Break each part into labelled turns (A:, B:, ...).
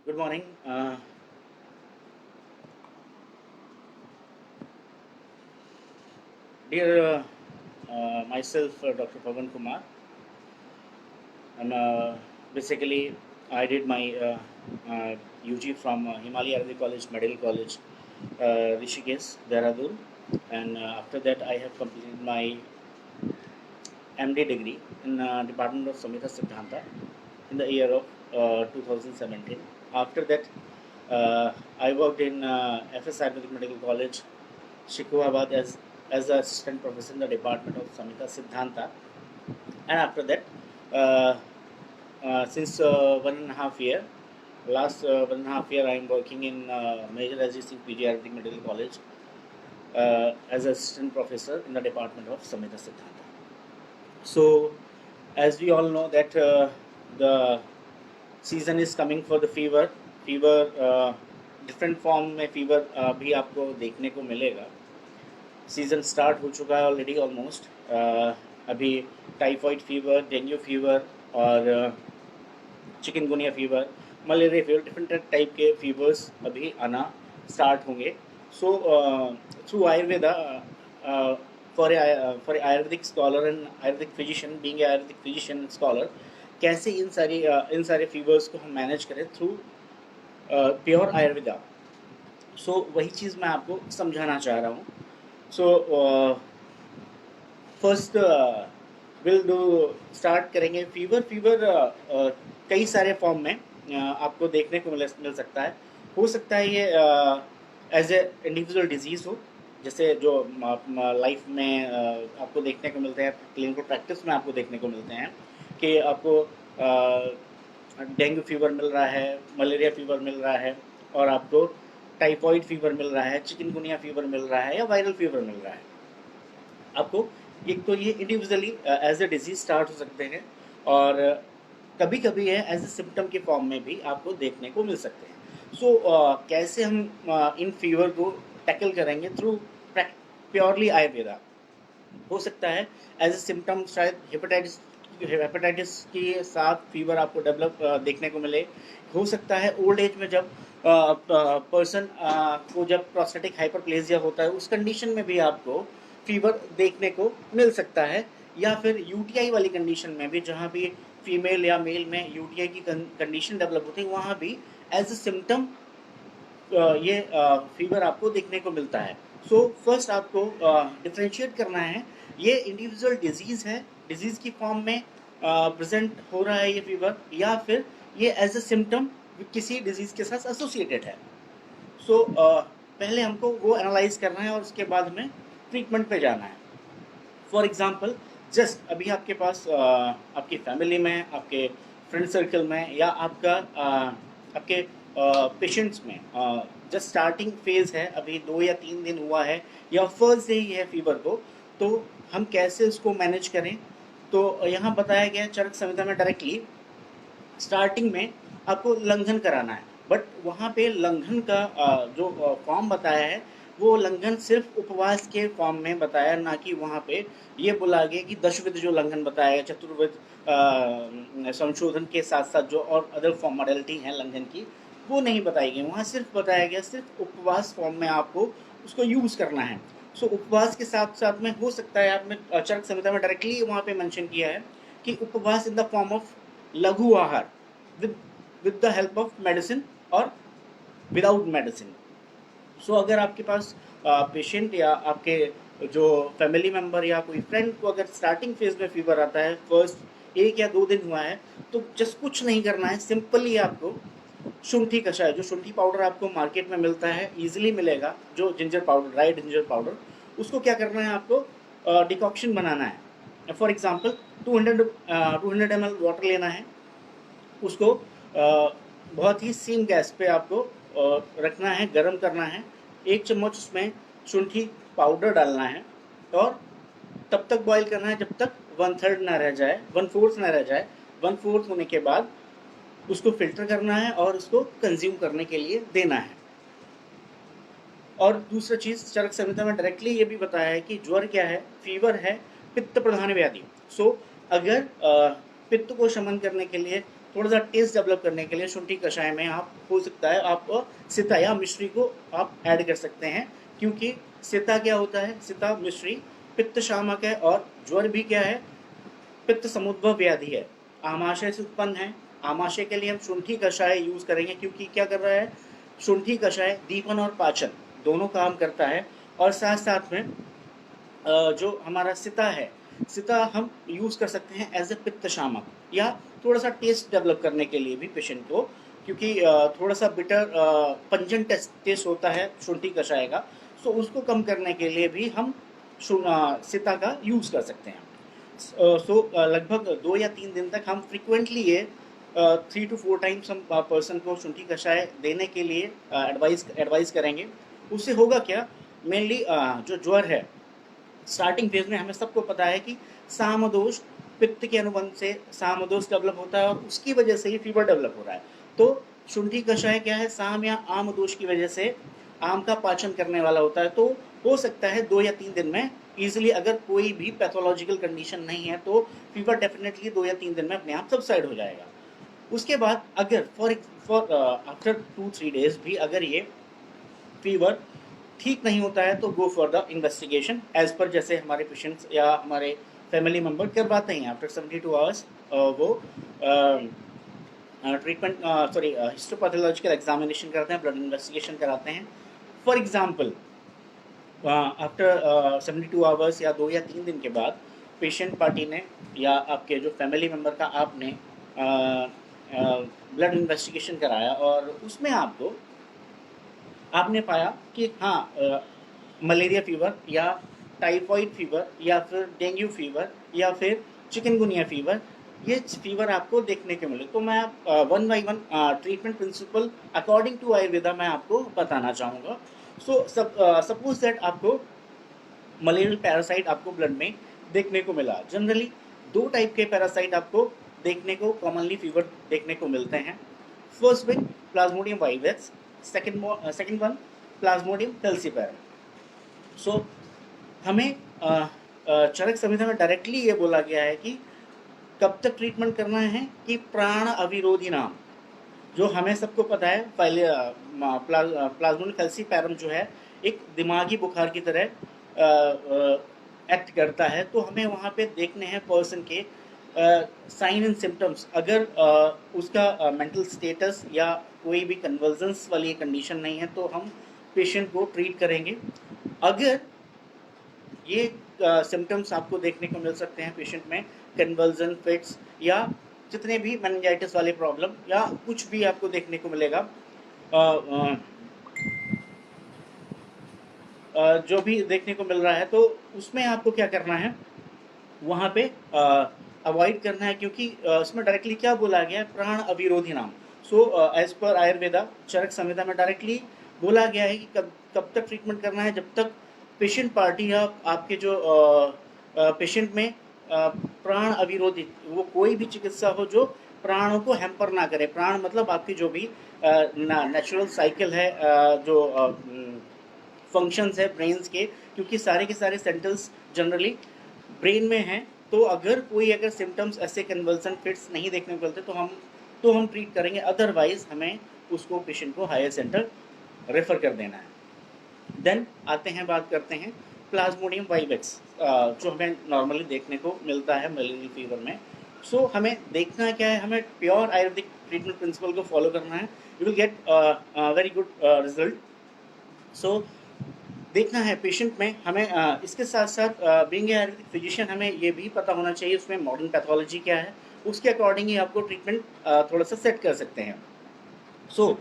A: Good morning. Dear myself, Dr. Pavan Kumar. I'm basically I did my UG from Himalaya Ayurvedic College, Medical College, Rishikesh, Dehradun, and after that I have completed my MD degree in Department of Samhita Siddhanta in the year of 2017. After that, I worked in FS Ayurvedic Medical College, Shikohabad as an assistant professor in the Department of Samhita Siddhanta, and after that, uh, since 1.5 year, last 1.5 year, I am working in Major Ajit Singh PG Ayurvedic Medical College as assistant professor in the Department of Samhita Siddhanta. So, as we all know that the season is coming for the fever. Different form में fever भी आपको देखने को मिलेगा. Season start हो चुका है already almost. अभी टाइफॉइड फीवर, डेंगू फीवर और chikungunya fever, malaria fever, different type के फीवर्स अभी आना स्टार्ट होंगे. So through Ayurveda, for Ayurvedic scholar and Ayurvedic physician, being Ayurvedic physician and scholar, कैसे इन सारे फीवर्स को हम मैनेज करें थ्रू प्योर आयुर्वेदा. सो वही चीज़ मैं आपको समझाना चाह रहा हूँ. So first will do start करेंगे. फीवर कई सारे फॉर्म में आपको देखने को मिल सकता है. हो सकता है ये एज ए इंडिविजुअल डिजीज़ हो, जैसे जो लाइफ में आपको देखने को मिलते हैं, क्लिनिकल प्रैक्टिस में आपको देखने को मिलते हैं कि आपको डेंगू फीवर मिल रहा है, मलेरिया फीवर मिल रहा है, और आपको टाइफॉइड फीवर मिल रहा है, चिकनगुनिया फीवर मिल रहा है, या वायरल फीवर मिल रहा है. आपको एक तो ये individually as a disease start हो सकते हैं, और कभी कभी है एज ए सिम्टम के फॉर्म में भी आपको देखने को मिल सकते हैं. सो कैसे हम इन फीवर को टैकल करेंगे थ्रू प्योरली आयुर्वेदा. हो सकता है एज ए सिम्टम शायद हेपेटाइटिस के साथ फीवर आपको डेवलप देखने को मिले. हो सकता है ओल्ड एज में जब पर्सन को जब प्रोस्टेटिक हाइपरप्लेजिया होता है, उस कंडीशन में भी आपको फीवर देखने को मिल सकता है. या फिर यूटीआई वाली कंडीशन में भी, जहाँ भी फीमेल या मेल में यूटीआई की कंडीशन डेवलप होती है, वहाँ भी एज ए सिम्टम ये फीवर आपको देखने को मिलता है. सो फर्स्ट आपको डिफ्रेंशिएट करना है, ये इंडिविजुअल डिजीज़ है, डिजीज़ की फॉर्म में प्रेजेंट हो रहा है ये फीवर, या फिर ये एज ए सिम्टम किसी डिजीज़ के साथ एसोसिएटेड है. सो पहले हमको वो एनालाइज करना है और उसके बाद हमें ट्रीटमेंट पे जाना है. फॉर एग्जांपल, जस्ट अभी आपके पास आपकी फैमिली में, आपके फ्रेंड सर्कल में, या आपके पेशेंट्स में जस्ट स्टार्टिंग फेज़ है, अभी 2 या 3 दिन हुआ है, या फर्स्ट डे ही है फीवर को, तो हम कैसे उसको मैनेज करें. तो यहाँ बताया गया चरक संहिता में डायरेक्टली स्टार्टिंग में आपको लंघन कराना है. बट वहाँ पे लंघन का जो फॉर्म बताया है, वो लंघन सिर्फ उपवास के फॉर्म में बताया, ना कि वहाँ पे ये बोला गया कि दशविध जो लंघन बताया है, चतुर्विध संशोधन के साथ साथ जो और अदर फॉर्म मॉडलिटी हैं लंघन की, वो नहीं बताई गई. वहाँ सिर्फ बताया गया सिर्फ उपवास फॉर्म में आपको उसको यूज़ करना है. सो उपवास के साथ साथ में हो सकता है, आपने चरक संहिता में डायरेक्टली वहाँ पे मेंशन किया है कि उपवास इन द फॉर्म ऑफ लघु आहार with the help of medicine और without medicine. सो अगर आपके पास पेशेंट या आपके जो फैमिली मेम्बर या कोई फ्रेंड को अगर स्टार्टिंग फेज में फीवर आता है, फर्स्ट 1 या 2 दिन हुआ है, तो जस्ट कुछ नहीं करना है. सिंपली आपको शुंठी कषाय, जो शुंठी पाउडर आपको मार्केट में मिलता है, ईजिली मिलेगा, जो ginger powder, dried ginger powder, उसको क्या करना है, आपको डिकॉक्शन बनाना है. फॉर एग्जाम्पल 200 ml वाटर लेना है, उसको बहुत ही सीम गैस पे आपको रखना है, गरम करना है. 1 चम्मच उसमें शुंठी पाउडर डालना है, और तब तक बॉईल करना है जब तक 1/3 ना रह जाए, 1/4 ना रह जाए. 1/4 होने के बाद उसको फिल्टर करना है और उसको कंज्यूम करने के लिए देना है. और दूसरा चीज़, चरक संहिता में डायरेक्टली ये भी बताया है कि ज्वर क्या है, फीवर है पित्त प्रधान व्याधि. सो अगर पित्त को शमन करने के लिए थोड़ा सा टेस्ट डेवलप करने के लिए शुंठी कषाय में आप हो सकता है आप सिता या मिश्री को आप ऐड कर सकते हैं, क्योंकि सिता क्या होता है, सिता मिश्री पित्त शामक है और ज्वर भी क्या है, पित्त समुद्भव व्याधि है, आमाशय से उत्पन्न है। आमाशय के लिए हम शुंठी कषाय यूज करेंगे, क्योंकि क्या कर रहा है, शुंठी कषाय दीपन और पाचन दोनों काम करता है। और साथ साथ में जो हमारा सिता है, सिता हम यूज कर सकते हैं एज ए पित्त शामक, या थोड़ा सा टेस्ट डेवलप करने के लिए भी पेशेंट को, क्योंकि थोड़ा सा बिटर पंजन टेस्ट होता है शुंठी कषाय का, सो उसको कम करने के लिए भी हम सिता का यूज कर सकते हैं। सो लगभग 2 या 3 दिन तक हम फ्रिक्वेंटली ये 3 to 4 टाइम्स हम पर्सन को शुंठी कषाय देने के लिए एडवाइस करेंगे। उससे होगा क्या, मेनली जो ज्वर है स्टार्टिंग फेज में हमें सबको पता है कि सामदोष पित्त के अनुबंध से सामदोष डेवलप होता है और उसकी वजह से ही फीवर डेवलप हो रहा है। तो शुंठी कषाय क्या है, साम या आम दोष की वजह से आम का पाचन करने वाला होता है। तो हो सकता है 2 या 3 दिन में इजिली, अगर कोई भी पैथोलॉजिकल कंडीशन नहीं है तो फीवर डेफिनेटली 2 या 3 दिन में अपने आप सबसाइड हो जाएगा। उसके बाद अगर फॉर आफ्टर 2-3 डेज भी अगर ये फीवर ठीक नहीं होता है तो go for the investigation as पर जैसे हमारे पेशेंट्स या हमारे फैमिली मेम्बर करवाते हैं। आफ्टर 72 आवर्स वो ट्रीटमेंट हिस्टोपैथोलॉजिकल एग्जामिनेशन करते हैं, ब्लड इन्वेस्टिगेशन कराते हैं। फॉर एग्जांपल आफ्टर 72 आवर्स या 2 या 3 दिन के बाद पेशेंट पार्टी ने या आपके जो फैमिली मेम्बर का आपने ब्लड इन्वेस्टिगेशन कराया और उसमें आपने पाया कि हाँ मलेरिया फीवर या टाइफॉइड फीवर या फिर डेंगू फीवर या फिर चिकनगुनिया फीवर, ये फीवर आपको देखने को मिले, तो मैं 1 by 1 treatment principle according to Ayurveda मैं आपको बताना चाहूँगा। सो सपोज दैट आपको मलेरियल पैरासाइट आपको ब्लड में देखने को मिला। जनरली 2 टाइप के पैरासाइट आपको देखने को कॉमनली फीवर देखने को मिलते हैं। First one Plasmodium vivax, second one Plasmodium falciparum. So हमें चरक संहिता में डायरेक्टली ये बोला गया है कि कब तक ट्रीटमेंट करना है, कि प्राण अविरोधी नाम, जो हमें सबको पता है प्लाज्मोडियम फेल्सीपैरम जो है एक दिमागी बुखार की तरह एक्ट करता है। तो हमें वहाँ पे देखने हैं पर्सन के साइन एंड सिम्टम्स। अगर उसका मेंटल स्टेटस या कोई भी कन्वर्जेंस वाली कंडीशन नहीं है तो हम पेशेंट को ट्रीट करेंगे। अगर ये सिम्टम्स आपको देखने को मिल सकते हैं पेशेंट में, कन्वर्जन, फिट्स या जितने भी मेनिंजाइटिस वाले प्रॉब्लम या कुछ भी आपको देखने को मिलेगा, जो भी देखने को मिल रहा है, तो उसमें आपको क्या करना है, वहाँ पे अवॉइड करना है, क्योंकि उसमें डायरेक्टली क्या बोला गया है, प्राण अविरोधी नाम। सो एज पर आयुर्वेदा चरक संहिता में डायरेक्टली बोला गया है कि कब तक ट्रीटमेंट करना है, जब तक पेशेंट पार्टी या आपके जो पेशेंट में प्राण अविरोधी, वो कोई भी चिकित्सा हो जो प्राणों को हैम्पर ना करे। प्राण मतलब आपकी जो भी नेचुरल साइकिल है, जो फंक्शंस है ब्रेन्स के, क्योंकि सारे के सारे सेंटर्स जनरली ब्रेन में हैं। तो अगर सिम्टम्स ऐसे कन्वल्सन फिट्स नहीं देखने को मिलते तो हम ट्रीट करेंगे, अदरवाइज हमें उसको पेशेंट को हायर सेंटर रेफर कर देना है। देन बात करते हैं प्लाज्मोडियम वाइवेक्स, जो हमें नॉर्मली देखने को मिलता है मलेरियल फीवर में। सो हमें देखना क्या है, हमें प्योर आयुर्वेदिक ट्रीटमेंट प्रिंसिपल को फॉलो करना है, you will get very good result. So देखना है पेशेंट में हमें इसके साथ साथ बीइंग आयुर्वेदिक फिजिशियन हमें ये भी पता होना चाहिए उसमें मॉडर्न पैथोलॉजी क्या है, उसके अकॉर्डिंग ही आपको ट्रीटमेंट थोड़ा सा सेट कर सकते हैं। सो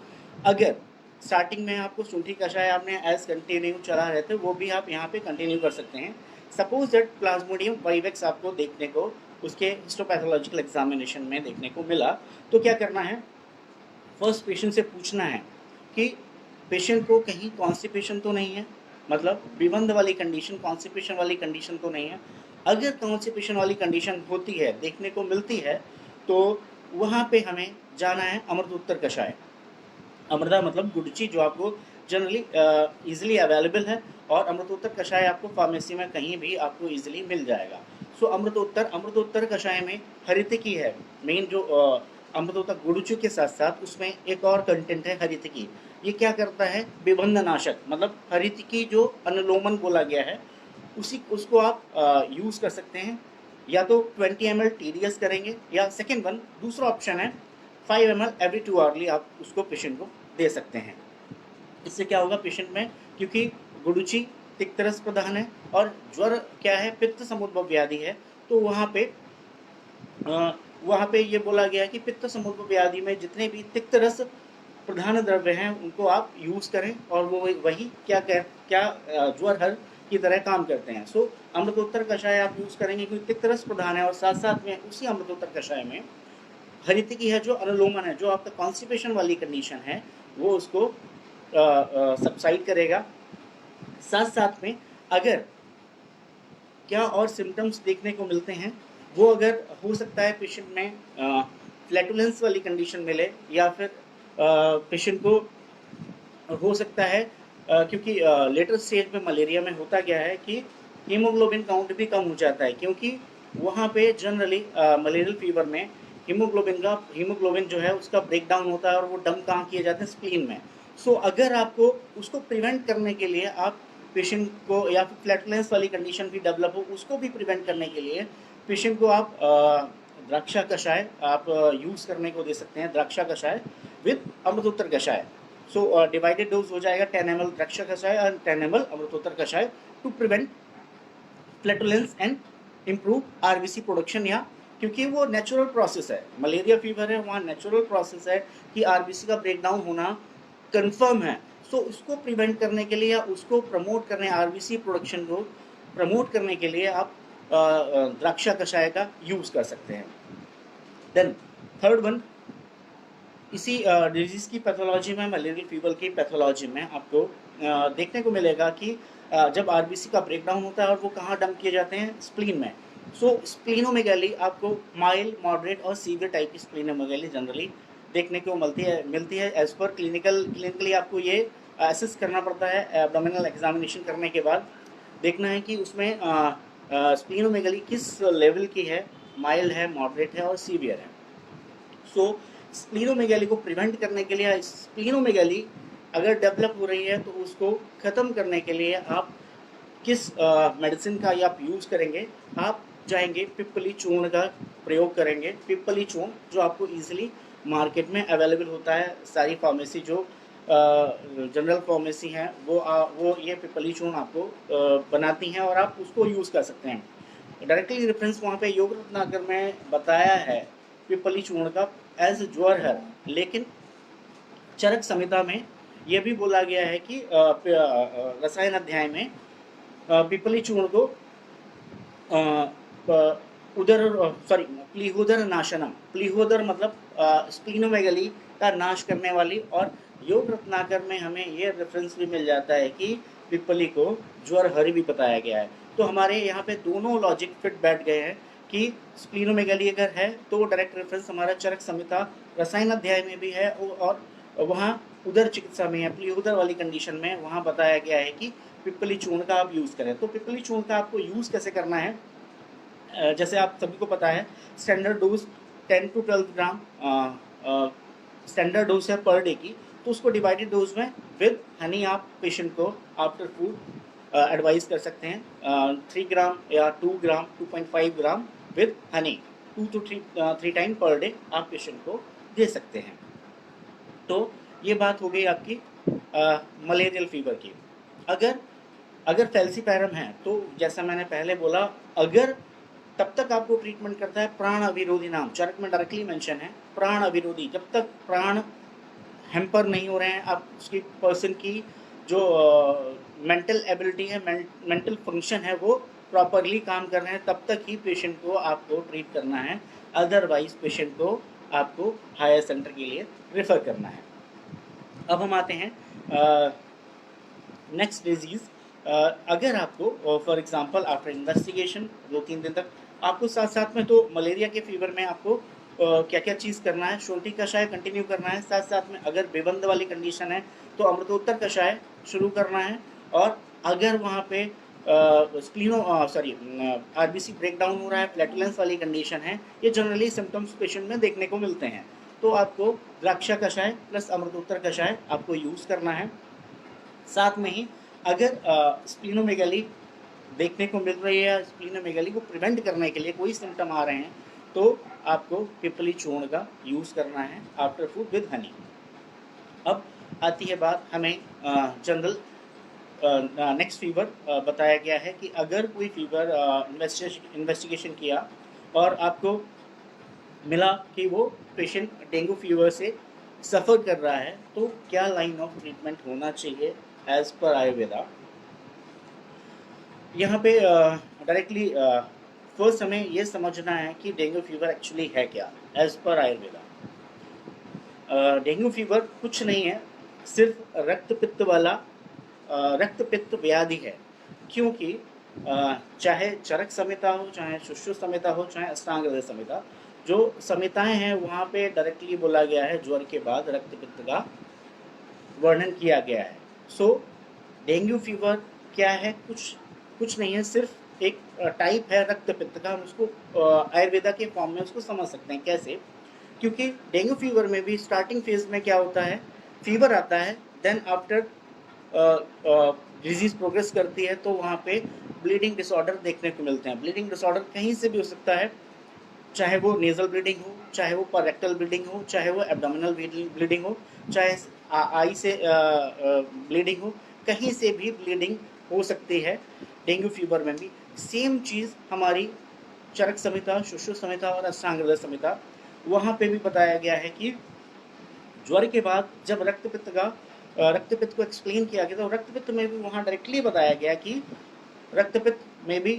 A: अगर स्टार्टिंग में आपको शुंठी कषाय आपने एज कंटिन्यू चला रहे थे, वो भी आप यहाँ पे कंटिन्यू कर सकते हैं। सपोज दैट प्लाज्मोडियम वाइवेक्स आपको देखने को उसके हिस्टोपैथोलॉजिकल एग्जामिनेशन में देखने को मिला, तो क्या करना है, फर्स्ट पेशेंट से पूछना है कि पेशेंट को कहीं कॉन्स्टिपेशन तो नहीं है, मतलब विबंध वाली कंडीशन, कॉन्स्टिपेशन वाली कंडीशन तो नहीं है। अगर कॉन्स्टिपेशन वाली कंडीशन होती है, देखने को मिलती है, तो वहाँ पे हमें जाना है अमृतोत्तर कषाय। अमृता मतलब गुड़ची, जो आपको जनरली इजीली अवेलेबल है, और अमृतोत्तर कषाय आपको फार्मेसी में कहीं भी आपको इजीली मिल जाएगा। सो अमृतोत्तर कषाय में हरितिकी है मेन, जो अमृतोत्तर गुड़ुचि के साथ साथ उसमें एक और कंटेंट है हरितकी। ये क्या करता है, विबंधनाशक, मतलब हरितकी जो अनुलोमन बोला गया है उसी उसको आप यूज़ कर सकते हैं। या तो 20 ml TDS करेंगे, या सेकेंड वन दूसरा ऑप्शन है 5 ml एवरी 2 आवरली आप उसको पेशेंट को दे सकते हैं। इससे क्या होगा पेशेंट में, क्योंकि गुडुचि तिक्त रस प्रधान है और ज्वर क्या है, पित्त समुद्भव व्याधि है, तो वहाँ पे ये बोला गया है कि पित्त समुद्भव व्याधि में जितने भी तिक्त रस प्रधान द्रव्य हैं उनको आप यूज़ करें, और वो वही क्या ज्वर हर की तरह काम करते हैं। सो अमृतोत्तर कषाय आप यूज़ करेंगे क्योंकि तिक्त रस प्रधान है, और साथ साथ में उसी अमृतोत्तर कषाय में हरितकी है जो अनुलोमन है, जो आपका कॉन्स्टिपेशन वाली कंडीशन है वो उसको सबसाइड करेगा। साथ साथ में अगर क्या और सिम्टम्स देखने को मिलते हैं, वो अगर हो सकता है पेशेंट में फ्लैटुलेंस वाली कंडीशन मिले, या फिर पेशेंट को हो सकता है क्योंकि लेटर स्टेज में मलेरिया में होता क्या है कि हीमोग्लोबिन काउंट भी कम हो जाता है, क्योंकि वहाँ पे जनरली मलेरियल फीवर में हीमोग्लोबिन जो है उसका ब्रेक डाउन होता है, और वो डंप कहाँ किए जाते हैं, स्प्लीन में। सो अगर आपको उसको प्रिवेंट करने के लिए आप पेशेंट को, या फिर फ्लैटुलेंस वाली कंडीशन भी डेवलप हो उसको भी प्रिवेंट करने के लिए पेशेंट को आप द्राक्षा कषाय आप यूज़ करने को दे सकते हैं, द्राक्षा कषाय विद अमृतोत्तर कषाय। सो डिवाइडेड डोज हो जाएगा 10 ml द्राक्षा कषाय और 10 ml Amritottara kashaya to prevent flatulence and improve RBC production. या क्योंकि वो नेचुरल प्रोसेस है, मलेरिया फीवर है, वहाँ नेचुरल प्रोसेस है कि आरबीसी का ब्रेकडाउन होना कंफर्म है। सो उसको प्रिवेंट करने के लिए या उसको प्रमोट करने, आरबीसी प्रोडक्शन को प्रमोट करने के लिए आप द्राक्षा कषाय का यूज़ कर सकते हैं। देन थर्ड वन, इसी डिजीज़ की पैथोलॉजी में, मलेरियल फीवर की पैथोलॉजी में आपको देखने को मिलेगा कि जब आरबीसी का ब्रेकडाउन होता है और वो कहाँ डंप किए जाते हैं, स्प्लीन में। सो स्प्लीनोमेगाली आपको माइल्ड, मॉडरेट और सीवियर टाइप की स्प्लीनोमेगाली जनरली देखने को मिलती है एज पर क्लिनिकली आपको ये असेस करना पड़ता है। एब्डोमिनल एग्जामिनेशन करने के बाद देखना है कि उसमें स्प्लीनोमेगाली किस लेवल की है, माइल्ड है, मॉडरेट है और सीवियर है। सो स्प्लीनोमेगाली को प्रिवेंट करने के लिए, स्प्लीनोमेगाली अगर डेवलप हो रही है तो उसको ख़त्म करने के लिए आप किस मेडिसिन का आप यूज़ करेंगे, आप जाएंगे पिप्पली चूर्ण का प्रयोग करेंगे। पिप्पली चूर्ण जो आपको ईजिली मार्केट में अवेलेबल होता है, सारी फार्मेसी जो जनरल फार्मेसी हैं वो ये पिप्पली चूर्ण आपको बनाती हैं और आप उसको यूज़ कर सकते हैं। डायरेक्टली रेफरेंस वहाँ पे योग रत्नाकर में बताया है पिप्पली चूर्ण का एज ज्वर है, लेकिन चरक संहिता में यह भी बोला गया है कि रसायन अध्याय में पिप्पली चूर्ण को प्लीहोदर नाशनम, प्लीहोदर मतलब स्प्लीनोमेगाली का नाश करने वाली, और योग रत्नाकर में हमें ये रेफरेंस भी मिल जाता है कि पिप्पली को ज्वर हरि भी बताया गया है। तो हमारे यहाँ पे दोनों लॉजिक फिट बैठ गए हैं कि स्प्लीनोमेगाली अगर है तो डायरेक्ट रेफरेंस हमारा चरक संहिता रसायन अध्याय में भी है, और वहाँ उदर चिकित्सा में, प्लीहोदर वाली कंडीशन में वहाँ बताया गया है कि पिप्पली चूर्ण का आप यूज़ करें। तो पिप्पली चूर्ण का आपको यूज़ कैसे करना है, जैसे आप सभी को पता है standard dose 10 to 12 gram standard dose है पर डे की, तो उसको डिवाइडेड डोज में विद हनी आप पेशेंट को आफ्टर फूड एडवाइस कर सकते हैं। 3 ग्राम या 2 gram 2.5 gram with honey 2 to 3 time per day आप पेशेंट को दे सकते हैं। तो ये बात हो गई आपकी मलेरियल फीवर की। अगर फैल्सीपैरम है तो जैसा मैंने पहले बोला, अगर तब तक आपको ट्रीटमेंट करता है प्राण अविरोधी, नाम चरक में डायरेक्टली मेंशन है प्राण अविरोधी, जब तक प्राण हैम्पर नहीं हो रहे हैं, आप उसकी पर्सन की जो मेंटल एबिलिटी है, मेंटल फंक्शन है, वो प्रॉपरली काम कर रहे हैं, तब तक ही पेशेंट को आपको ट्रीट करना है। अदरवाइज पेशेंट को आपको हायर सेंटर के लिए रेफ़र करना है। अब हम आते हैं नेक्स्ट डिजीज़। अगर आपको फॉर एग्जांपल आफ्टर इन्वेस्टिगेशन 2-3 दिन तक आपको साथ में तो मलेरिया के फीवर में आपको क्या क्या चीज़ करना है, शुंठी कषाय कंटिन्यू करना है, साथ में अगर बेबंद वाली कंडीशन है तो अमृतोत्तर कषाय शुरू करना है, और अगर वहाँ पे आरबीसी ब्रेकडाउन हो रहा है, फ्लैटुलेंस वाली कंडीशन है, ये जनरली सिम्टम्स पेशेंट में देखने को मिलते हैं। तो आपको द्राक्षा कषाय प्लस अमृतोत्तर कषाय आपको यूज़ करना है। साथ में ही अगर स्प्लीनोमेगाली देखने को मिल रही है, स्प्लीनोमेगाली को प्रिवेंट करने के लिए कोई सिम्टम आ रहे हैं, तो आपको पिपली चूर्ण का यूज़ करना है आफ्टर फूड विद हनी। अब आती है बात हमें जनरल नेक्स्ट फीवर बताया गया है कि अगर कोई फीवर इन्वेस्टिगेशन किया और आपको मिला कि वो पेशेंट डेंगू फीवर से सफ़र कर रहा है, तो क्या लाइन ऑफ ट्रीटमेंट होना चाहिए एज पर आयुर्वेदा। यहाँ पे डायरेक्टली फर्स्ट हमें ये समझना है कि डेंगू फीवर एक्चुअली है क्या as per Ayurveda. Dengue fever कुछ नहीं है, सिर्फ रक्त पित्त वाला रक्त पित्त व्याधि है। क्योंकि चाहे चरक संहिता हो, चाहे सुश्रुत संहिता हो, चाहे अष्टांग हृदय संहिता, जो संहिताएं हैं वहाँ पे डायरेक्टली बोला गया है ज्वर के बाद रक्त पित्त का वर्णन किया गया है। सो डेंगू फीवर क्या है? कुछ नहीं है, सिर्फ एक टाइप है रक्त पित्त का। हम उसको आयुर्वेदा के फॉर्म में उसको समझ सकते हैं। कैसे? क्योंकि डेंगू फीवर में भी स्टार्टिंग फेज में क्या होता है, फीवर आता है, देन आफ्टर डिजीज प्रोग्रेस करती है तो वहाँ पे ब्लीडिंग डिसऑर्डर देखने को मिलते हैं। ब्लीडिंग डिसऑर्डर कहीं से भी हो सकता है, चाहे वो नेजल ब्लीडिंग हो, चाहे वो पररेक्टल ब्लीडिंग हो, चाहे वो एब्डोमिनल ब्लीडिंग हो, चाहे आई से ब्लीडिंग हो, कहीं से भी ब्लीडिंग हो सकती है। डेंगू फीवर में भी सेम चीज़ हमारी चरक संहिता, सुश्रुत संहिता और अष्टांग हृदय संहिता, वहाँ पे भी बताया गया है कि ज्वर के बाद जब रक्तपित्त को एक्सप्लेन किया गया तो रक्तपित्त में भी वहाँ डायरेक्टली बताया गया कि रक्तपित्त में भी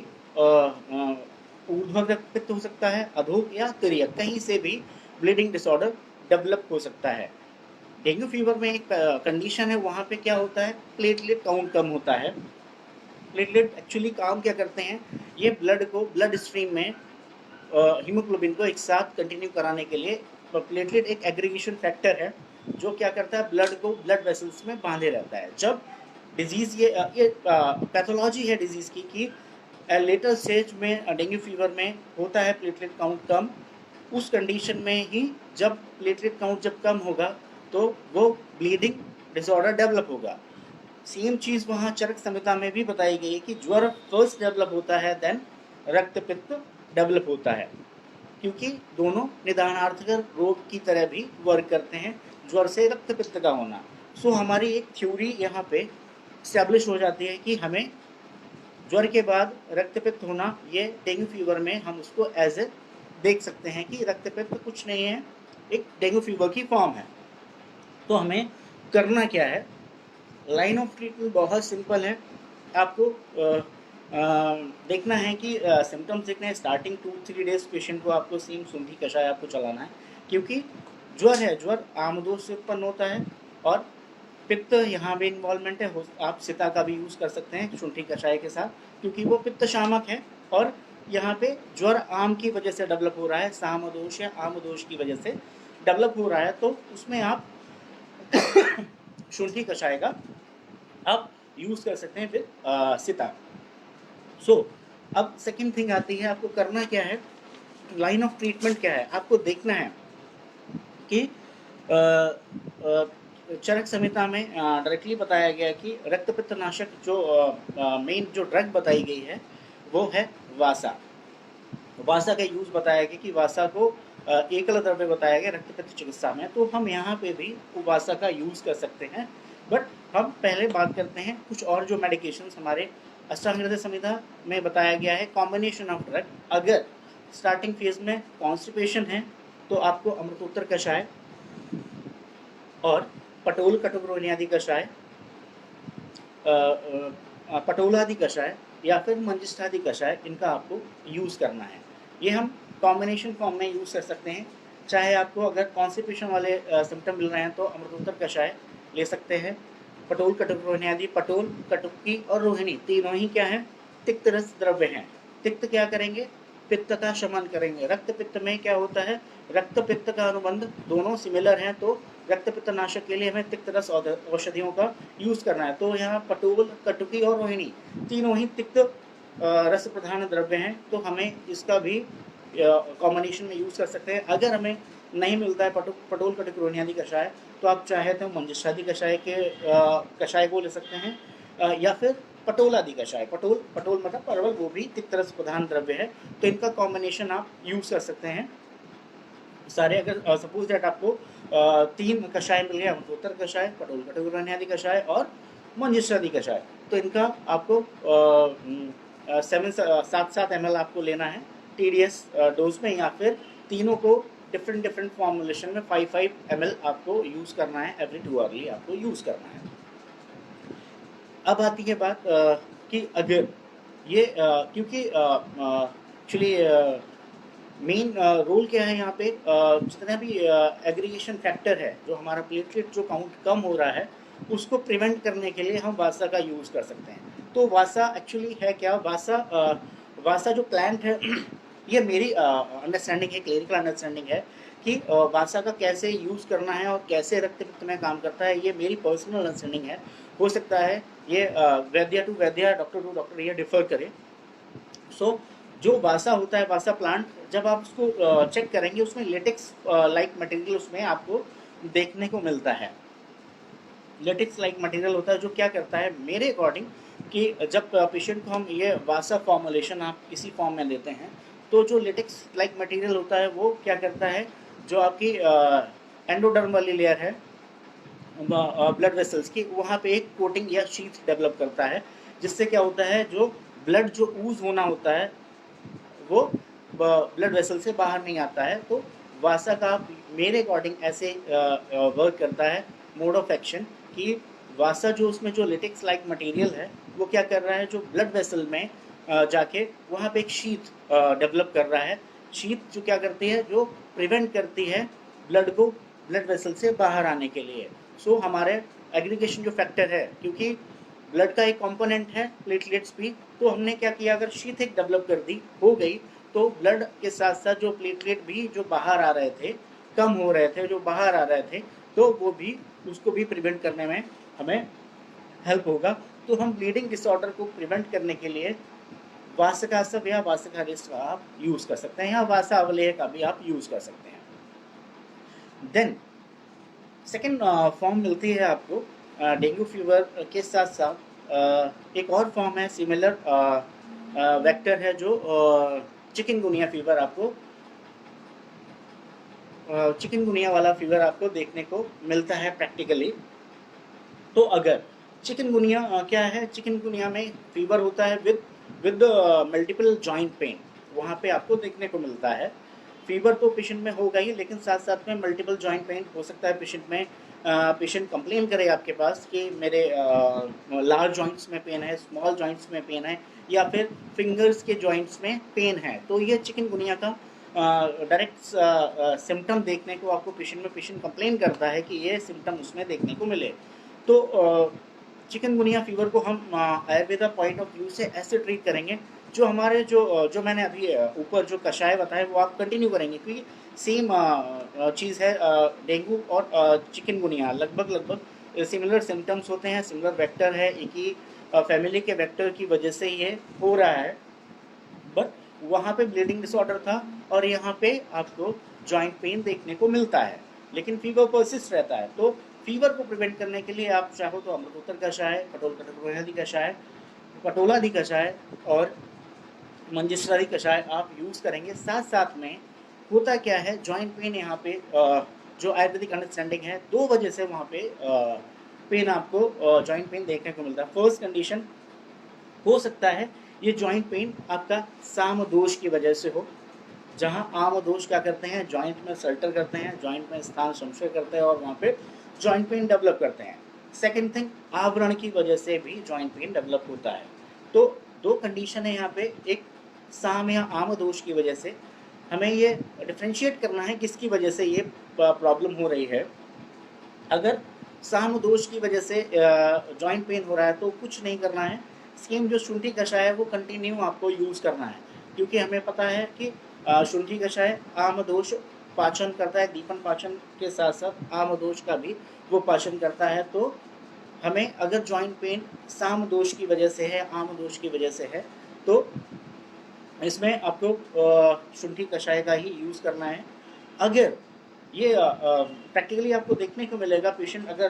A: ऊर्ध्व रक्तपित्त हो सकता है, अधोक या तिर्यक, कहीं से भी ब्लीडिंग डिसऑर्डर डेवलप हो सकता है। डेंगू फीवर में एक कंडीशन है, वहाँ पे क्या होता है, प्लेटलेट काउंट कम होता है। प्लेटलेट एक्चुअली काम क्या करते हैं, ये ब्लड स्ट्रीम में हीमोग्लोबिन को एक साथ कंटिन्यू कराने के लिए, प्लेटलेट एक एग्रीगेशन फैक्टर है जो क्या करता है, ब्लड को ब्लड वेसल्स में बांधे रहता है। जब डिजीज ये पैथोलॉजी है डिजीज की कि लेटर स्टेज में डेंगू फीवर में होता है प्लेटलेट काउंट कम, उस कंडीशन में ही जब प्लेटलेट काउंट जब कम होगा तो वो ब्लीडिंग डिसऑर्डर डेवलप होगा। सेम चीज़ वहाँ चरक संहिता में भी बताई गई है कि ज्वर फर्स्ट डेवलप होता है, देन रक्तपित्त डेवलप होता है, क्योंकि दोनों निदानार्थक रोग की तरह भी वर्क करते हैं, ज्वर से रक्तपित्त का होना। सो हमारी एक थ्योरी यहाँ पे स्टैब्लिश हो जाती है कि हमें ज्वर के बाद रक्तपित्त होना, ये डेंगू फीवर में हम उसको एज ए देख सकते हैं कि रक्तपित्त कुछ नहीं है, एक डेंगू फीवर की फॉर्म है। तो हमें करना क्या है, लाइन ऑफ ट्रीटमेंट बहुत सिंपल है। आपको देखना है कि सिम्टम्स देखना है, स्टार्टिंग 2-3 डेज पेशेंट को आपको सेम सुंठी कषाय आपको चलाना है, क्योंकि ज्वर है, ज्वर आमदोष से उत्पन्न होता है और पित्त यहाँ भी इन्वॉल्वमेंट है। आप सिता का भी यूज़ कर सकते हैं शुंठी कषाय के साथ, क्योंकि वो पित्त शामक है और यहाँ पे ज्वर आम की वजह से डेवलप हो रहा है, सामदोष या आमदोष की वजह से डेवलप हो रहा है, तो उसमें आप शुंठी कषाय का आप यूज़ कर सकते हैं विद सिता। सो अब सेकेंड थिंग आती है, आपको करना क्या है, लाइन ऑफ ट्रीटमेंट क्या है। आपको देखना है कि चरक संहिता में डायरेक्टली बताया गया कि रक्तपित्त नाशक जो मेन जो ड्रग बताई गई है वो है वासा। वासा का यूज़ बताया गया कि वासा को एकल द्रव्य बताया गया रक्तपित्त चिकित्सा में, तो हम यहाँ पे भी वासा का यूज़ कर सकते हैं। बट हम पहले बात करते हैं कुछ और जो मेडिकेशंस हमारे अष्टांग हृदय संहिता में बताया गया है, कॉम्बिनेशन ऑफ ड्रग। अगर स्टार्टिंग फेज में कॉन्स्टिपेशन है तो आपको अमृतोत्तर कषाय और पटोल कटुकरोनी आदि कषाय, पटोलादि कषाय या फिर मंजिष्ठादि कषाय, इनका आपको यूज़ करना है। ये हम कॉम्बिनेशन फॉर्म में यूज़ कर सकते हैं। चाहे आपको अगर कॉन्स्टिपेशन वाले सिम्टम मिल रहे हैं तो अमृतोत्तर कषाय ले सकते हैं। पटोल कटुकरोनी आदि, पटोल कटुकी और रोहिणी तीनों ही क्या है, तिक्त रस द्रव्य हैं। तिक्त क्या करेंगे, पित्त का शमन करेंगे। रक्त पित्त में क्या होता है, रक्त पित्त का अनुबंध दोनों सिमिलर हैं, तो रक्त पित्त नाशक के लिए हमें तिक्त रस औषधियों का यूज़ करना है। तो यहाँ पटोल कटुकी और रोहिणी तीनों ही तिक्त रस प्रधान द्रव्य हैं, तो हमें इसका भी कॉम्बिनेशन में यूज़ कर सकते हैं। अगर हमें नहीं मिलता है पटोल कटक रोहिणी कषाय, तो आप चाहे तो मंजिष्ठादि कषाय के कषाय को ले सकते हैं, या फिर पटोल आदि कषाय। पटोल पटोल मतलब परवल गोभी तिक्तरस प्रधान द्रव्य है, तो इनका कॉम्बिनेशन आप यूज़ कर सकते हैं सारे। अगर सपोज दैट आपको 3 कषाय मिल गया, अमृतोत्तर कषाय, पटोल कटक रोहिणी कषाय और मंजिष्ठादि कषाय, तो इनका आपको 7 ml आपको लेना है TDS डोज में, या फिर तीनों को डिफरेंट फॉर्मुलेशन में 5 ml आपको यूज़ करना है, एवरी 2 आवरली आपको यूज़ करना है। अब आती है बात कि अगर ये क्योंकि एक्चुअली मेन रोल क्या है यहाँ पे, जितना भी एग्रीगेशन फैक्टर है, जो हमारा प्लेटलेट जो काउंट कम हो रहा है उसको प्रिवेंट करने के लिए हम वासा का यूज़ कर सकते हैं। तो वासा एक्चुअली है क्या, वासा जो प्लांट है ये मेरी अंडरस्टैंडिंग है, क्लिनिकल अंडरस्टैंडिंग है कि वासा का कैसे यूज़ करना है और कैसे रक्त पित्त में काम करता है, ये मेरी पर्सनल अंडरस्टैंडिंग है। हो सकता है ये वैद्य to Vaidya, doctor to doctor ये डिफर करे। सो जो वासा होता है, वासा प्लांट, जब आप उसको चेक करेंगे उसमें लेटेक्स लाइक मटेरियल उसमें आपको देखने को मिलता है। लेटेक्स लाइक मटेरियल होता है जो क्या करता है मेरे अकॉर्डिंग कि जब पेशेंट को हम ये वासा फॉर्मुलेशन आप इसी फॉर्म में देते हैं, तो जो लेटेक्स लाइक मटेरियल होता है वो क्या करता है, जो आपकी एंडोडर्म वाली लेयर है ब्लड वेसल्स की, वहाँ पे एक कोटिंग या शीट डेवलप करता है, जिससे क्या होता है जो ब्लड जो ऊज होना होता है वो ब्लड वेसल से बाहर नहीं आता है। तो वासा का मेरे अकॉर्डिंग ऐसे वर्क करता है मोड ऑफ एक्शन कि वासा जो उसमें जो लेटेक्स लाइक मटेरियल है वो क्या कर रहा है, जो ब्लड वेसल में जाके वहाँ पे एक शीट डेवलप कर रहा है। शीट जो क्या करती है, जो प्रिवेंट करती है ब्लड को ब्लड वेसल से बाहर आने के लिए। सो हमारे एग्रीगेशन जो फैक्टर है, क्योंकि ब्लड का एक कंपोनेंट है प्लेटलेट्स भी, तो हमने क्या किया, अगर शीट एक डेवलप कर दी हो गई, तो ब्लड के साथ साथ जो प्लेटलेट भी जो बाहर आ रहे थे, कम हो रहे थे, जो बाहर आ रहे थे, तो वो भी उसको भी प्रिवेंट करने में हमें हेल्प होगा। तो हम ब्लीडिंग डिसऑर्डर को प्रिवेंट करने के लिए वासकासव या वासकारिस्ट का आप यूज़ कर सकते हैं, या वासा अवलेह का भी आप यूज़ कर सकते हैं। देन सेकेंड फॉर्म मिलती है आपको डेंगू फीवर के साथ साथ एक और फॉर्म है सिमिलर वेक्टर है, जो चिकनगुनिया फीवर आपको चिकनगुनिया वाला फीवर आपको देखने को मिलता है प्रैक्टिकली। तो अगर चिकनगुनिया क्या है, चिकनगुनिया में फीवर होता है विद मल्टीपल जॉइंट पेन, वहाँ पे आपको देखने को मिलता है। फीवर तो पेशेंट में होगा ही, लेकिन साथ साथ में मल्टीपल जॉइंट पेन हो सकता है पेशेंट में। पेशेंट कंप्लेन करे आपके पास कि मेरे लार्ज जॉइंट्स में पेन है, स्मॉल जॉइंट्स में पेन है, या फिर फिंगर्स के जॉइंट्स में पेन है, तो ये चिकनगुनिया का डायरेक्ट सिम्टम देखने को आपको पेशेंट कंप्लेन करता है कि ये सिम्टम उसमें देखने को मिले। तो चिकनगुनिया फीवर को हम आयुर्वेदा पॉइंट ऑफ व्यू से ऐसे ट्रीट करेंगे, जो हमारे जो मैंने अभी ऊपर जो कषाय बताए वो आप कंटिन्यू करेंगे, क्योंकि सेम चीज़ है। डेंगू और चिकनगुनिया लगभग सिमिलर सिम्टम्स होते हैं, सिमिलर वेक्टर है, एक ही फैमिली के वेक्टर की वजह से ये हो रहा है। बट वहाँ पे ब्लीडिंग डिसऑर्डर था और यहाँ पे आपको जॉइंट पेन देखने को मिलता है, लेकिन फीवर परसिस्ट रहता है। तो फीवर को प्रिवेंट करने के लिए आप चाहो तो अमृतोत्तर कषाय, पटोल कटक रोहिणी कषाय, पटोलादि कषाय और मंजिष्ठादि कषाय आप यूज़ करेंगे। साथ साथ में होता क्या है, जॉइंट पेन यहाँ पे जो आयुर्वेदिक अंडरस्टैंडिंग है, 2 वजह से वहाँ पे पेन आपको जॉइंट पेन देखने को मिलता है। फर्स्ट कंडीशन हो सकता है ये जॉइंट पेन आपका साम दोष की वजह से हो, जहाँ आम दोष क्या करते हैं, जॉइंट में सल्टर करते हैं, जॉइंट में स्थान संशय करते हैं और वहाँ पे जॉइंट पेन डेवलप करते हैं। सेकेंड थिंग, आवरण की वजह से भी जॉइंट पेन डेवलप होता है। तो 2 कंडीशन है यहाँ पे, एक साम या आम दोष की वजह से। हमें ये डिफ्रेंशिएट करना है किसकी वजह से ये प्रॉब्लम हो रही है। अगर साम दोष की वजह से जॉइंट पेन हो रहा है तो कुछ नहीं करना है, सेम जो शुंठी कषाय है वो कंटिन्यू आपको यूज़ करना है, क्योंकि हमें पता है कि शुंठी कषाय आम दोष पाचन करता है, दीपन पाचन के साथ साथ आम दोष का भी वो पाचन करता है। तो हमें अगर जॉइंट पेन साम दोष की वजह से है, आम दोष की वजह से है, तो इसमें आपको शुंठी कषाय का ही यूज़ करना है। अगर ये प्रैक्टिकली आपको देखने को मिलेगा। पेशेंट अगर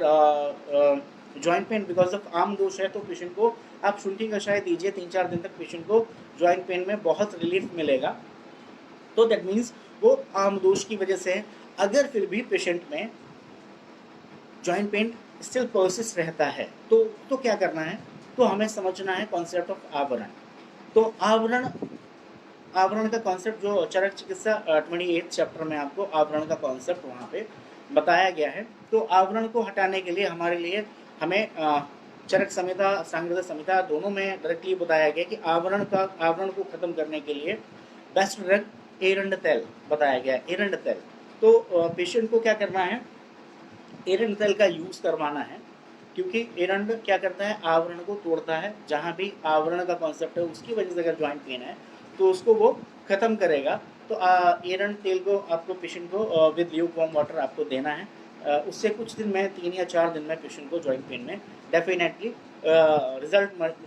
A: joint pain because of arm दोष है तो पेशेंट को आप शुंठी कषाय दीजिए, 3-4 दिन तक पेशेंट को जॉइंट पेन में बहुत रिलीफ मिलेगा। तो दैट मीन्स वो आर्म दोष की वजह से है। अगर फिर भी पेशेंट में जॉइंट पेन स्टिल परसिस्ट रहता है तो क्या करना है, तो हमें समझना है कॉन्सेप्ट ऑफ आवरण। तो आवरण का कॉन्सेप्ट जो चरक चिकित्सा 28 चैप्टर में आपको आवरण का कॉन्सेप्ट वहाँ पे बताया गया है। तो आवरण को हटाने के लिए हमें चरक संहिता, अष्टांगहृदय संहिता दोनों में डायरेक्टली बताया गया कि आवरण को खत्म करने के लिए बेस्ट ड्रग एरंड तेल बताया गया, एरंड तेल। तो पेशेंट को क्या करना है, एरंड तेल का यूज करवाना है, क्योंकि एरंड क्या करता है, आवरण को तोड़ता है। जहाँ भी आवरण का कॉन्सेप्ट है उसकी वजह से अगर ज्वाइंट पेन है तो उसको वो खत्म करेगा। तो एरंड तेल को आपको पेशेंट को विद ल्यूकवार्म वाटर आपको देना है। उससे कुछ दिन में 3 या 4 दिन में पेशेंट को जॉइंट पेन में डेफिनेटली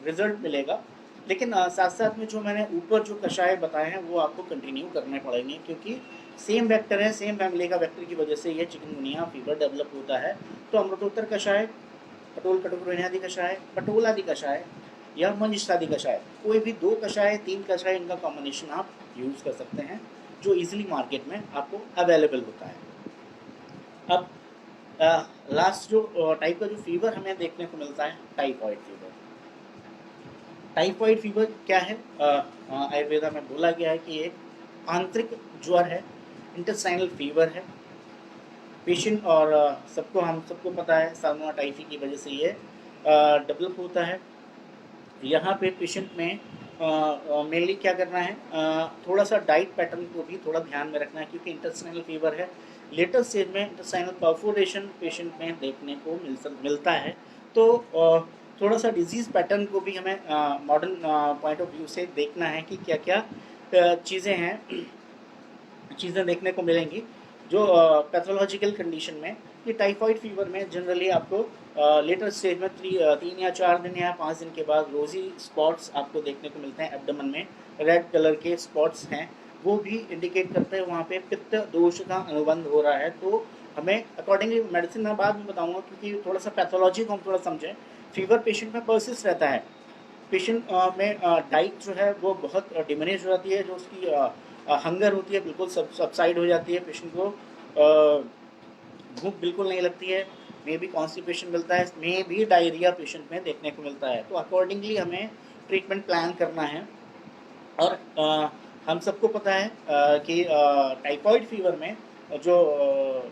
A: रिजल्ट मिलेगा। लेकिन साथ साथ में जो मैंने ऊपर जो कषाय बताए हैं वो आपको कंटिन्यू करने पड़ेंगे, क्योंकि सेम वेक्टर है, सेम फैमिली का वेक्टर की वजह से ये चिकनगुनिया फीवर डेवलप होता है। तो अमृतोत्तर कषाय, पटोल कटुकरोहिणी आदि कषाय, पटोल आदि कषाय या मंजिष्ठ आदि कषाय, कोई भी 2 कषाय 3 कषाय इनका कॉम्बिनेशन आप यूज़ कर सकते हैं जो इजीली मार्केट में आपको अवेलेबल होता है। अब लास्ट जो टाइप का जो फीवर हमें देखने को मिलता है, टाइफॉइड फीवर। टाइफॉइड फीवर क्या है, आयुर्वेदा में बोला गया है कि एक आंतरिक ज्वर है, इंटेस्टाइनल फीवर है। पेशेंट और हम सबको पता है साल्मोनेला टाइफी की वजह से ये डेवलप होता है। यहाँ पे पेशेंट में मेनली क्या करना है, थोड़ा सा डाइट पैटर्न को भी थोड़ा ध्यान में रखना है, क्योंकि इंटेस्टाइनल फीवर है। लेटेस्ट स्टेज में इंटेस्टाइनल परफोरेशन पेशेंट में देखने को मिलता है। तो थोड़ा सा डिजीज़ पैटर्न को भी हमें मॉडर्न पॉइंट ऑफ व्यू से देखना है कि क्या क्या चीज़ें देखने को मिलेंगी जो पैथोलॉजिकल कंडीशन में। कि टाइफॉइड फीवर में जनरली आपको लेटर स्टेज में 3 या 4 दिन या 5 दिन के बाद रोजी स्पॉट्स आपको देखने को मिलते हैं एब्डोमेन में, रेड कलर के स्पॉट्स हैं, वो भी इंडिकेट करते हैं वहाँ पे पित्त दोष का अनुबंध हो रहा है। तो हमें अकॉर्डिंगली मेडिसिन मैं बाद में बताऊँगा, क्योंकि थोड़ा सा पैथोलॉजी को हम थोड़ा समझें। फीवर पेशेंट में परसिस्ट रहता है, पेशेंट में डाइट जो है वो बहुत डिमिनिश हो जाती है, जो उसकी हंगर होती है बिल्कुल सबसाइड हो जाती है, पेशेंट को भूख बिल्कुल नहीं लगती है, मे भी कॉन्स्टिपेशन मिलता है, मे भी डायरिया पेशेंट में देखने को मिलता है। तो अकॉर्डिंगली हमें ट्रीटमेंट प्लान करना है। और हम सबको पता है कि टाइफॉइड फीवर में जो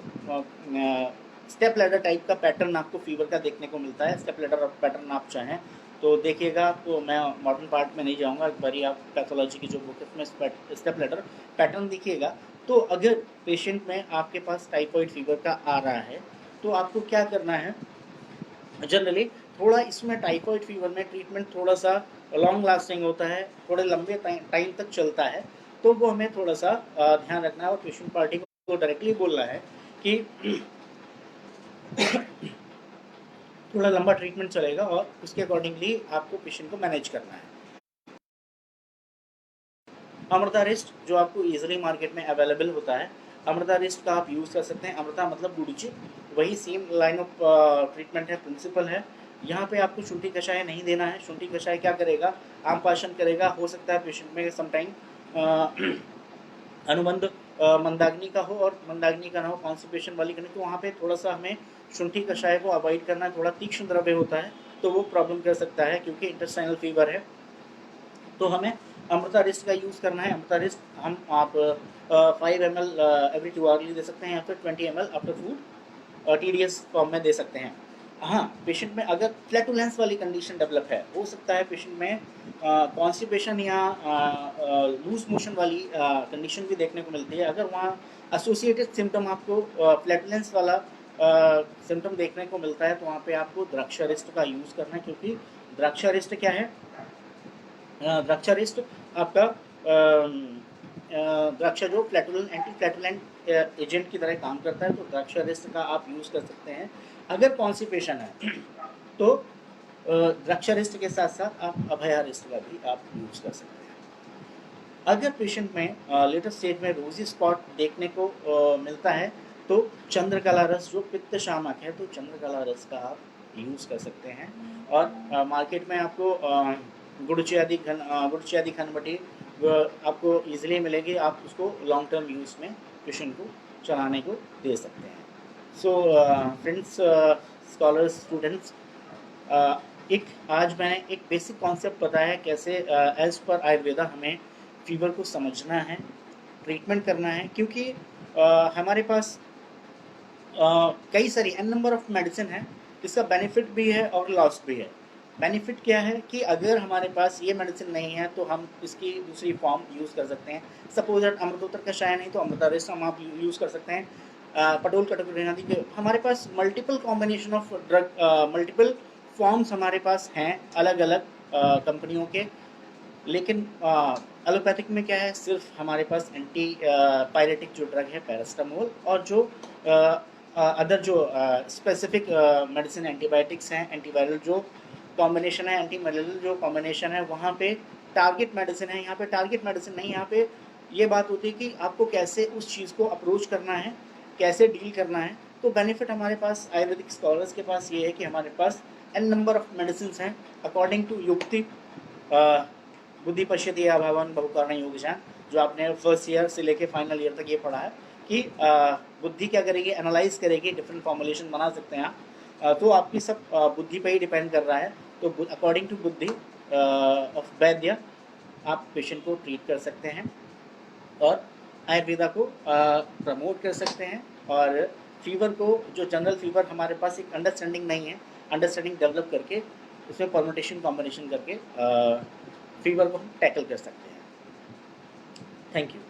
A: स्टेप लैडर टाइप का पैटर्न आपको फीवर का देखने को मिलता है। स्टेप लैडर पैटर्न आप चाहें तो देखिएगा, तो मैं मॉडर्न पार्ट में नहीं जाऊंगा, एक बारी आप पैथोलॉजी की जो बुक है उसमें स्टेप लैडर पैटर्न देखिएगा। तो अगर पेशेंट में आपके पास टाइफॉइड फीवर का आ रहा है तो आपको क्या करना है, जनरली थोड़ा इसमें टाइफॉइड फीवर में ट्रीटमेंट थोड़ा सा लॉन्ग लास्टिंग होता है, थोड़े लंबे टाइम तक चलता है। तो वो हमें थोड़ा सा ध्यान रखना है और पेशेंट पार्टी को डायरेक्टली बोलना है कि थोड़ा लंबा ट्रीटमेंट चलेगा और उसके अकॉर्डिंगली आपको पेशेंट को मैनेज करना है। अमृता रिस्ट जो आपको इजीली मार्केट में अवेलेबल होता है, अमृता रिस्ट का आप यूज़ कर सकते हैं। अमृता मतलब गुड़ची, वही सेम लाइन ऑफ ट्रीटमेंट है, प्रिंसिपल है। यहाँ पे आपको शुंठी कषाय नहीं देना है। शुंठी कषाय क्या करेगा, आमपाशन करेगा। हो सकता है पेशेंट में समटाइम अनुबंध मंदाग्नि का हो और मंदाग्नि का ना हो, कॉन्स्टिपेशन वाली करनी, तो वहाँ पे थोड़ा सा हमें शुंठी कषाय को अवॉइड करना है। थोड़ा तीक्ष्ण द्रव्य होता है तो वो प्रॉब्लम कर सकता है, क्योंकि इंटेस्टाइनल फीवर है। तो हमें अमृता रिस्ट का यूज़ करना है। अमृता रिस्ट आप 5 ml एवरी 2 आवर्ली दे सकते हैं, या फिर 20 ml after food TDS form में दे सकते हैं। हाँ, पेशेंट में अगर फ्लैटुलेंस वाली कंडीशन डेवलप है, हो सकता है पेशेंट में कॉन्स्टिपेशन या लूज मोशन वाली कंडीशन भी देखने को मिलती है। अगर वहाँ एसोसिएटेड सिम्टम आपको फ्लैटुलेंस वाला सिम्टम देखने को मिलता है तो वहाँ पे आपको द्राक्षारिष्ट का यूज़ करना है, क्योंकि द्राक्षारिष्ट क्या है, द्राक्षारिष्ट आपका द्राक्षा जो फ्लैटुलेंट एंटी फ्लैटुलेंट एजेंट की तरह काम करता है। तो द्राक्षारिष्ट का आप यूज़ कर सकते हैं। अगर कॉन्स्टिपेशन है तो द्राक्षारिष्ट के साथ साथ आप अभयारिष्ट का भी आप यूज़ कर सकते हैं। अगर पेशेंट में लेटेस्ट स्टेज में रोजी स्पॉट देखने को मिलता है तो चंद्रकला रस जो पित्त शामक है, तो चंद्रकला रस का आप यूज़ कर सकते हैं। और मार्केट में आपको गुड़चि आदि खनबटी आपको ईजिली मिलेगी, आप उसको लॉन्ग टर्म यूज़ में पेशेंट को चलाने को दे सकते हैं। सो फ्रेंड्स, स्कॉलर्स, स्टूडेंट्स, एक आज मैंने एक बेसिक कॉन्सेप्ट बताया कैसे एज पर आयुर्वेदा हमें फीवर को समझना है, ट्रीटमेंट करना है, क्योंकि हमारे पास कई सारी एन नंबर ऑफ मेडिसिन है, इसका बेनिफिट भी है और लॉस भी है। बेनिफिट क्या है कि अगर हमारे पास ये मेडिसिन नहीं है तो हम इसकी दूसरी फॉर्म यूज़ कर सकते हैं। सपोज दैट अमृतोत्तर कषाय नहीं तो अमृतारेसम आप यूज़ कर सकते हैं। पटोल कटोरिन आदि के हमारे पास multiple combination of drug, multiple forms हमारे पास हैं अलग अलग कंपनियों के। लेकिन एलोपैथिक में क्या है, सिर्फ हमारे पास एंटी पायरेटिक जो ड्रग है पैरास्टामोल, और जो अदर जो स्पेसिफिक मेडिसिन एंटीबायोटिक्स हैं, एंटीवायरल जो कॉम्बिनेशन है, एंटी मलेरियल जो कॉम्बिनेशन है, वहाँ पे टारगेट मेडिसिन है। यहाँ पे टारगेट मेडिसिन नहीं, यहाँ पे ये बात होती है कि आपको कैसे उस चीज़ को अप्रोच करना है, कैसे डील करना है। तो बेनिफिट हमारे पास आयुर्वेदिक स्कॉलर्स के पास ये है कि हमारे पास एन नंबर ऑफ मेडिसिन हैं अकॉर्डिंग टू युक्ति बुद्धि पश्यति अभावन बहुकर्ण योगजान, जो आपने फर्स्ट ईयर से लेके फाइनल ईयर तक ये पढ़ा है कि बुद्धि क्या करेगी, एनालाइज करेगी, डिफरेंट फॉर्मुलेशन बना सकते हैं आप। तो आपकी सब बुद्धि पे ही डिपेंड कर रहा है। तो अकॉर्डिंग टू बुद्धि ऑफ वैद्य आप पेशेंट को ट्रीट कर सकते हैं और आयुर्वेदा को प्रमोट कर सकते हैं। और फीवर को, जो जनरल फीवर हमारे पास एक अंडरस्टैंडिंग नहीं है, अंडरस्टैंडिंग डेवलप करके उसमें परमुटेशन कॉम्बिनेशन करके फीवर को हम टैकल कर सकते हैं। Thank you.